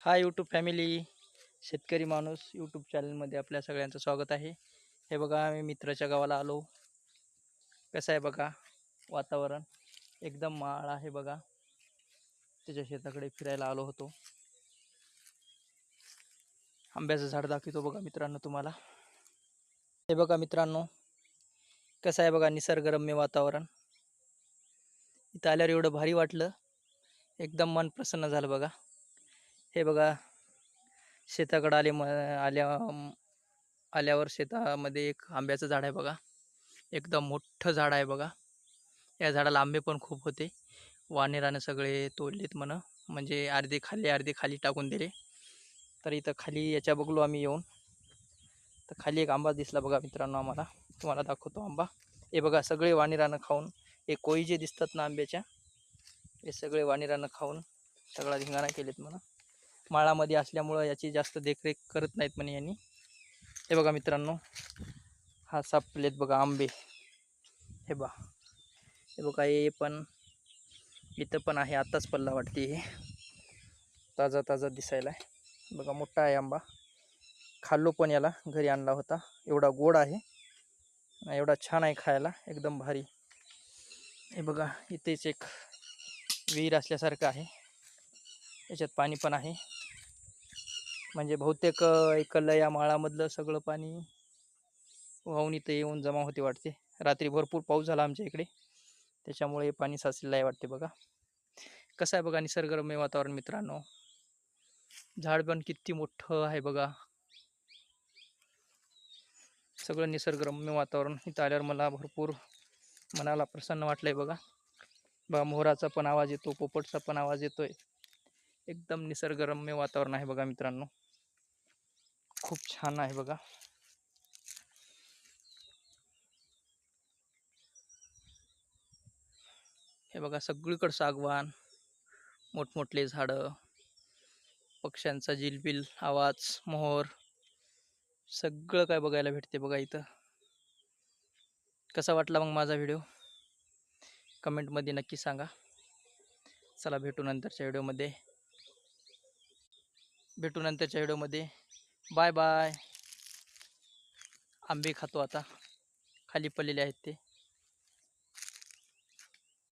Hi YouTube family, शेतकरी माणूस YouTube चॅनलमध्ये आपल्या सगळ्यांचं स्वागत आहे. हे बघा, आम्ही मित्राच्या गावाला आलो. कसं आहे बघा वातावरण, एकदम माळ आहे बघा. त्याच्या शेताकडे फिरायला आलो होतो. आंब्याचं झाड दाखवतो बघा मित्रांनो तुम्हाला. हे बघा मित्रांनो, कसं आहे बघा निसर्गरम्य वातावरण. इथं आल्यावर एवढं भारी वाटलं, एकदम मन प्रसन्न झालं बघा. हे बघा, शेताकडे आल्यावर शेतामध्ये एक आंब्याचं झाड आहे बघा. एकदम मोठं झाड आहे बघा. या झाडाला आंबे पण खूप होते. वानेरानं सगळे तोडलेत म्हणजे अर्धे खाली टाकून दिले. तर इथं खाली याच्या बघलो आम्ही येऊन, तर खाली एक आंबा दिसला बघा मित्रांनो आम्हाला. तुम्हाला दाखवतो आंबा. हे बघा, सगळे वानेरानं खाऊन, हे कोळी जे दिसतात ना आंब्याच्या, हे सगळे वानेरानं खाऊन सगळा धिंगाणा केलेत माळामध्ये असल्यामुळं याची जास्त देखरेख करत नाहीत यांनी. हे बघा मित्रांनो, हा सापलेत बघा आंबे. हे बघा, हे पण इथं पण आहे. आताच पल्ला वाटते, हे ताजा ताजा दिसायला आहे बघा. मोठा आहे आंबा. खाल्लो पण याला, घरी आणला होता. एवढा गोड आहे, एवढा छान आहे खायला, एकदम भारी. हे बघा, इथेच एक विहीर असल्यासारखं आहे. याच्यात पाणी पण आहे. म्हणजे बहुतेक इकडलं या माळामधलं सगळं पाणी वाहून इथं येऊन जमा होते वाटते. रात्री भरपूर पाऊस झाला आमच्या इकडे, त्याच्यामुळे पाणी साचलेलं आहे वाटते बघा. कसं आहे बघा निसर्गरम्य वातावरण मित्रांनो. झाड पण किती मोठं आहे बघा. सगळं निसर्गरम्य वातावरण. इथं आल्यावर मला भरपूर मनाला प्रसन्न वाटलंय बघा. मोराचा पण आवाज येतो, पोपटचा पण आवाज येतोय. एकदम निसर्गरम्य वातावरण आहे बघा मित्रांनो. खूप छान आहे बघा. हे बघा, सगळीकडे सागवान, मोठमोठले झाडं, पक्ष्यांचा जिलबिल आवाज, मोर, सगळं काय बघायला भेटते बघा इथं. कसा वाटला मग माझा व्हिडिओ, कमेंटमध्ये नक्की सांगा. चला, भेटू नंतरच्या व्हिडिओमध्ये. Bye bye. आंबे खातो आता, खाली पडलेले आहेत ते.